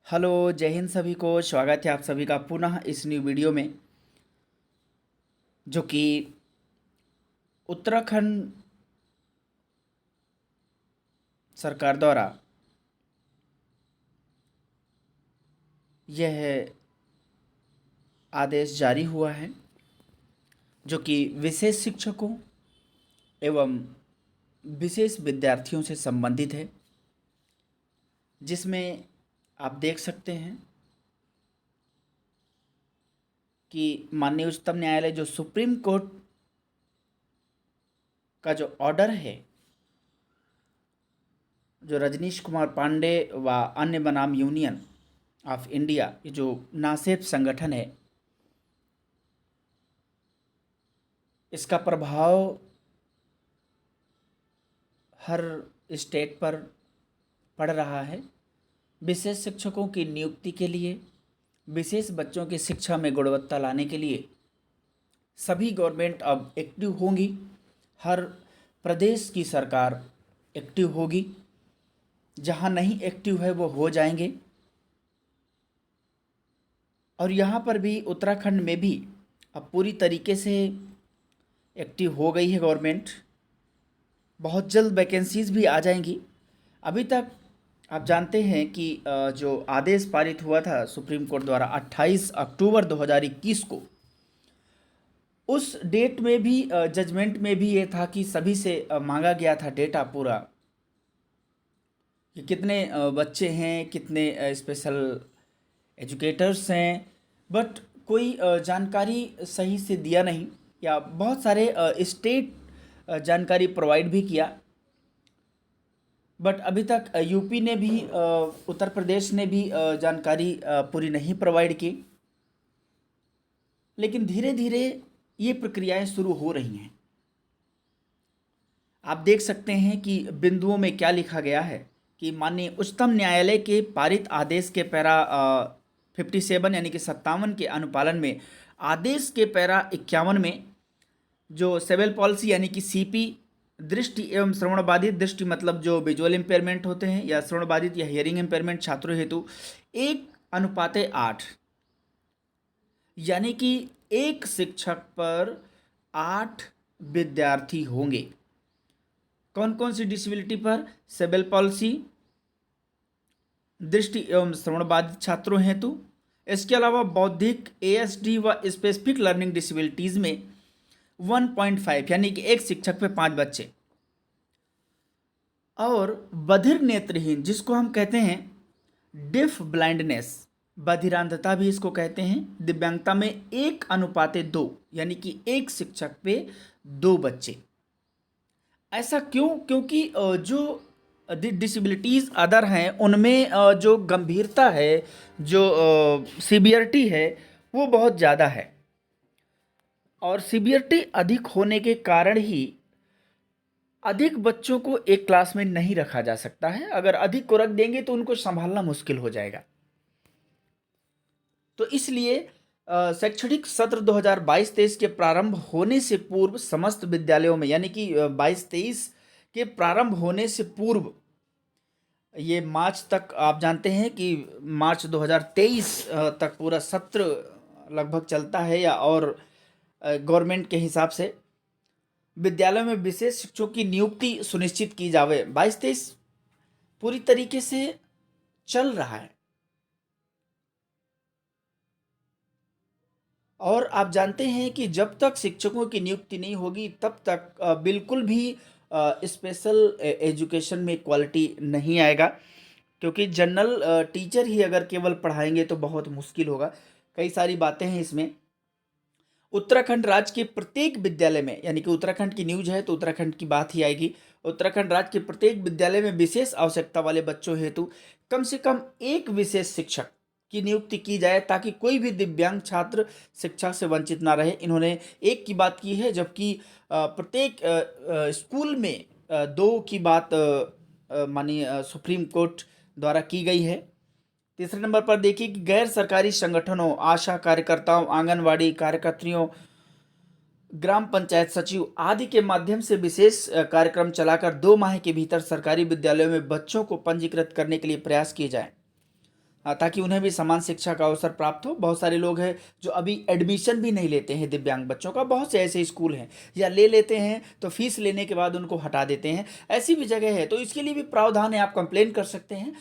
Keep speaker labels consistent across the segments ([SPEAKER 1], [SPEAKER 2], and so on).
[SPEAKER 1] Hello, जय हिंद सभी को। स्वागत है आप सभी का पुनः इस न्यू वीडियो में, जो कि उत्तराखंड सरकार द्वारा यह आदेश जारी हुआ है, जो कि विशेष शिक्षकों एवं विशेष विद्यार्थियों से संबंधित है, जिसमें आप देख सकते हैं कि माननीय उच्चतम न्यायालय जो सुप्रीम कोर्ट का जो ऑर्डर है, जो रजनीश कुमार पांडे व अन्य बनाम यूनियन ऑफ इंडिया, ये जो नासेप संगठन है, इसका प्रभाव हर स्टेट पर पड़ रहा है। विशेष शिक्षकों की नियुक्ति के लिए, विशेष बच्चों की शिक्षा में गुणवत्ता लाने के लिए सभी गवर्नमेंट अब एक्टिव होंगी। हर प्रदेश की सरकार एक्टिव होगी, जहां नहीं एक्टिव है वो हो जाएंगे। और यहाँ पर भी उत्तराखंड में भी अब पूरी तरीके से एक्टिव हो गई है गवर्नमेंट। बहुत जल्द वैकेंसीज भी आ जाएंगी। अभी तक आप जानते हैं कि जो आदेश पारित हुआ था सुप्रीम कोर्ट द्वारा 28 अक्टूबर 2021 को, उस डेट में भी जजमेंट में भी ये था कि सभी से मांगा गया था डेटा पूरा, कि कितने बच्चे हैं, कितने स्पेशल एजुकेटर्स हैं, बट कोई जानकारी सही से दिया नहीं, या बहुत सारे स्टेट जानकारी प्रोवाइड भी किया, बट अभी तक यूपी ने भी उत्तर प्रदेश ने भी जानकारी पूरी नहीं प्रोवाइड की। लेकिन धीरे धीरे ये प्रक्रियाएं शुरू हो रही हैं। आप देख सकते हैं कि बिंदुओं में क्या लिखा गया है कि माननीय उच्चतम न्यायालय के पारित आदेश के पैरा 57 यानी कि 57 के अनुपालन में, आदेश के पैरा 51 में जो सेबल पॉलिसी यानी कि सीपी दृष्टि एवं श्रवण बाधित, दृष्टि मतलब जो विजुअल इम्पेयरमेंट होते हैं, या श्रवण बाधित या हियरिंग इम्पेयरमेंट छात्रों हेतु 1:8, यानी कि एक शिक्षक पर 8 विद्यार्थी होंगे। कौन कौन सी डिसेबिलिटी पर? सेबल पॉलिसी, दृष्टि एवं श्रवण बाधित छात्रों हेतु। इसके अलावा बौद्धिक, एएसडी व स्पेसिफिक लर्निंग डिसेबिलिटीज में 1.5, यानी कि एक शिक्षक पे 5 बच्चे। और बधिर नेत्रहीन, जिसको हम कहते हैं डिफ ब्लाइंडनेस, बधिरांधता भी इसको कहते हैं, दिव्यांगता में 1:2, यानी कि एक शिक्षक पे 2 बच्चे। ऐसा क्यों? क्योंकि जो डिसेबिलिटीज़ अदर हैं उनमें जो गंभीरता है, जो सीवियरिटी है, वो बहुत ज़्यादा है। और सीवियरिटी अधिक होने के कारण ही अधिक बच्चों को एक क्लास में नहीं रखा जा सकता है। अगर अधिक को रख देंगे तो उनको संभालना मुश्किल हो जाएगा। तो इसलिए शैक्षणिक सत्र 2022-23 के प्रारंभ होने से पूर्व समस्त विद्यालयों में, यानी कि 22-23 के प्रारंभ होने से पूर्व, ये मार्च तक, आप जानते हैं कि मार्च 2023 तक पूरा सत्र लगभग चलता है, या और गवर्नमेंट के हिसाब से विद्यालयों में विशेष शिक्षकों की नियुक्ति सुनिश्चित की जावे। 22-23 पूरी तरीके से चल रहा है। और आप जानते हैं कि जब तक शिक्षकों की नियुक्ति नहीं होगी तब तक बिल्कुल भी स्पेशल एजुकेशन में क्वालिटी नहीं आएगा, क्योंकि जनरल टीचर ही अगर केवल पढ़ाएंगे तो बहुत मुश्किल होगा। कई सारी बातें हैं इसमें। उत्तराखंड राज्य के प्रत्येक विद्यालय में, यानी कि उत्तराखंड की न्यूज है तो उत्तराखंड की बात ही आएगी, उत्तराखंड राज्य के प्रत्येक विद्यालय में विशेष आवश्यकता वाले बच्चों हेतु कम से कम एक विशेष शिक्षक की नियुक्ति की जाए, ताकि कोई भी दिव्यांग छात्र शिक्षा से वंचित ना रहे। इन्होंने एक की बात की है, जबकि प्रत्येक स्कूल में 2 की बात माननीय सुप्रीम कोर्ट द्वारा की गई है। तीसरे नंबर पर देखिए कि गैर सरकारी संगठनों, आशा कार्यकर्ताओं, आंगनवाड़ी कार्यकर्त्रियों, ग्राम पंचायत सचिव आदि के माध्यम से विशेष कार्यक्रम चलाकर 2 माह के भीतर सरकारी विद्यालयों में बच्चों को पंजीकृत करने के लिए प्रयास किए जाएं। ताकि उन्हें भी समान शिक्षा का अवसर प्राप्त हो। बहुत सारे लोग हैं जो अभी एडमिशन भी नहीं लेते हैं दिव्यांग बच्चों का, बहुत से ऐसे स्कूल हैं, या ले लेते हैं तो फीस लेने के बाद उनको हटा देते हैं, ऐसी भी जगह है। तो इसके लिए भी प्रावधान है, आप कंप्लेन कर सकते हैं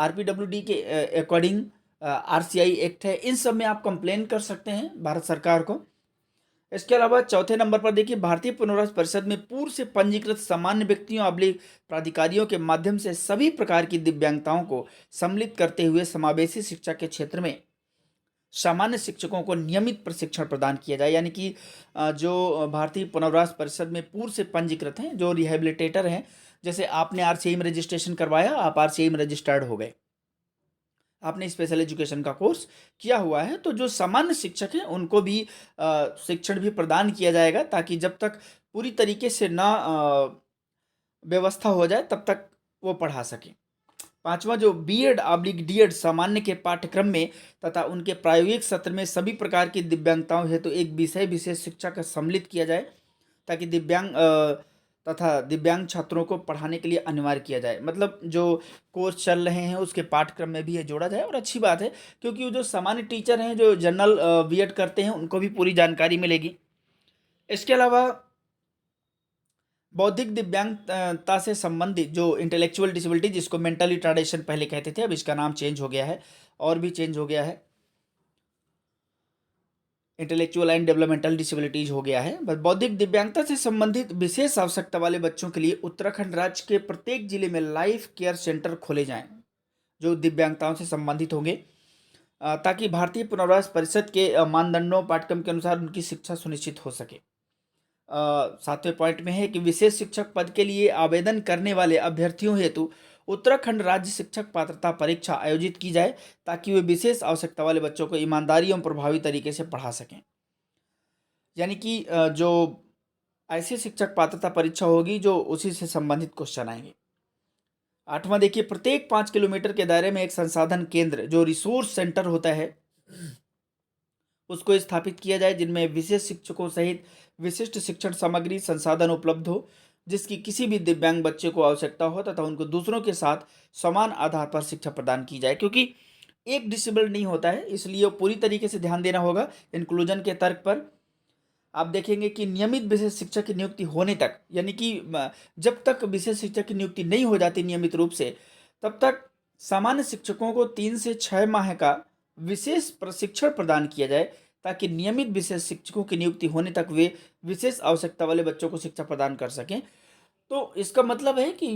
[SPEAKER 1] RPWD के अकॉर्डिंग। RCI एक्ट है, इन सब में आप कंप्लेन कर सकते हैं भारत सरकार को। इसके अलावा चौथे नंबर पर देखिए, भारतीय पुनर्वास परिषद में पूर्व से पंजीकृत सामान्य व्यक्तियों अब्लिक प्राधिकारियों के माध्यम से सभी प्रकार की दिव्यांगताओं को सम्मिलित करते हुए समावेशी शिक्षा के क्षेत्र में सामान्य शिक्षकों को नियमित प्रशिक्षण प्रदान किया जाए। यानी कि जो भारतीय पुनर्वास परिषद में पूर्व से पंजीकृत हैं, जो रिहेबिलिटेटर हैं, जैसे आपने RCI में रजिस्ट्रेशन करवाया, आप RCI में रजिस्टर्ड हो गए, आपने स्पेशल एजुकेशन का कोर्स किया हुआ है, तो जो सामान्य शिक्षक हैं उनको भी शिक्षण भी प्रदान किया जाएगा, ताकि जब तक पूरी तरीके से ना व्यवस्था हो जाए तब तक वो पढ़ा सकें। पांचवा, जो BEd/D.Ed सामान्य के पाठ्यक्रम में तथा उनके प्रायोगिक सत्र में सभी प्रकार की दिव्यांगताओं हेतु एक विषय विशेष शिक्षा का सम्मिलित किया जाए, ताकि दिव्यांग छात्रों को पढ़ाने के लिए अनिवार्य किया जाए। मतलब जो कोर्स चल रहे हैं उसके पाठ्यक्रम में भी ये जोड़ा जाए, और अच्छी बात है, क्योंकि वो जो सामान्य टीचर हैं जो जनरल B.Ed करते हैं उनको भी पूरी जानकारी मिलेगी। इसके अलावा बौद्धिक दिव्यांगता से संबंधित जो इंटेलेक्चुअल डिसेबिलिटी, जिसको मेंटल रिटार्डेशन पहले कहते थे, अब इसका नाम चेंज हो गया है, और भी चेंज हो गया है, इंटेलेक्चुअल एंड डेवलपमेंटल डिसेबिलिटीज हो गया है। बस बौद्धिक दिव्यांगता से संबंधित विशेष आवश्यकता वाले बच्चों के लिए उत्तराखंड राज्य के प्रत्येक जिले में लाइफ केयर सेंटर खोले जाएं, जो दिव्यांगताओं से संबंधित होंगे, ताकि भारतीय पुनर्वास परिषद के मानदंडों पाठ्यक्रम के अनुसार उनकी शिक्षा सुनिश्चित हो सके। सातवें पॉइंट में है कि विशेष शिक्षक पद के लिए आवेदन करने वाले अभ्यर्थियों हेतु उत्तराखंड राज्य शिक्षक पात्रता परीक्षा आयोजित की जाए, ताकि वे विशेष आवश्यकता वाले बच्चों को ईमानदारी एवं प्रभावी तरीके से पढ़ा सकें। यानी कि जो ऐसी शिक्षक पात्रता परीक्षा होगी जो उसी से संबंधित क्वेश्चन आएंगे। आठवां देखिए, प्रत्येक 5 किलोमीटर के दायरे में एक संसाधन केंद्र, जो रिसोर्स सेंटर होता है, उसको स्थापित किया जाए, जिनमें विशेष शिक्षकों सहित विशिष्ट शिक्षण सामग्री संसाधन उपलब्ध हो, जिसकी किसी भी दिव्यांग बच्चे को आवश्यकता हो, तथा उनको दूसरों के साथ समान आधार पर शिक्षा प्रदान की जाए। क्योंकि एक डिसेबल्ड नहीं होता है, इसलिए पूरी तरीके से ध्यान देना होगा इंक्लूजन के तर्क पर। आप देखेंगे कि नियमित विशेष शिक्षक की नियुक्ति होने तक, यानी कि जब तक विशेष शिक्षक की नियुक्ति नहीं हो जाती नियमित रूप से, तब तक सामान्य शिक्षकों को 3 से 6 माह का विशेष प्रशिक्षण प्रदान किया जाए, ताकि नियमित विशेष शिक्षकों की नियुक्ति होने तक वे विशेष आवश्यकता वाले बच्चों को शिक्षा प्रदान कर सकें। तो इसका मतलब है कि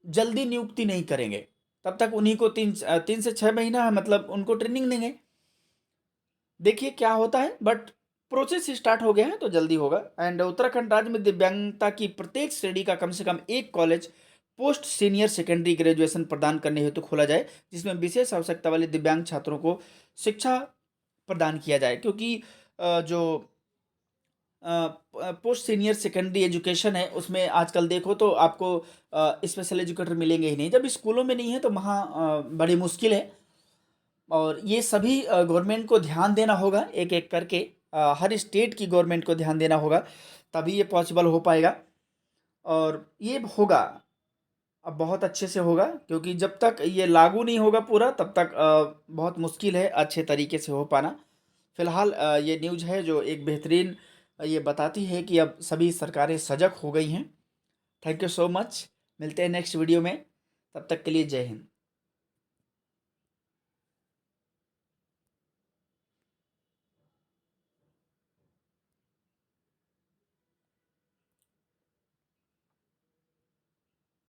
[SPEAKER 1] जल्दी नियुक्ति नहीं करेंगे, तब तक उन्हीं को 3 से 6 महीना मतलब उनको ट्रेनिंग देंगे, देखिए क्या होता है। बट प्रोसेस स्टार्ट हो गया है तो जल्दी होगा। एंड उत्तराखंड राज्य में दिव्यांगता की प्रत्येक श्रेणी का कम से कम एक college post senior secondary graduation प्रदान करने हेतु खोला जाए, जिसमें विशेष आवश्यकता वाले दिव्यांग छात्रों को शिक्षा प्रदान किया जाए। क्योंकि जो पोस्ट सीनियर सेकेंडरी एजुकेशन है उसमें आजकल देखो तो आपको स्पेशल एजुकेटर मिलेंगे ही नहीं, जब स्कूलों में नहीं है तो वहाँ बड़ी मुश्किल है। और ये सभी गवर्नमेंट को ध्यान देना होगा, एक एक करके हर स्टेट की गवर्नमेंट को ध्यान देना होगा, तभी ये पॉसिबल हो पाएगा। और ये होगा, अब बहुत अच्छे से होगा, क्योंकि जब तक ये लागू नहीं होगा पूरा तब तक बहुत मुश्किल है अच्छे तरीके से हो पाना। फिलहाल ये न्यूज़ है जो एक बेहतरीन ये बताती है कि अब सभी सरकारें सजग हो गई हैं। थैंक यू सो मच, मिलते हैं नेक्स्ट वीडियो में, तब तक के लिए जय हिंद।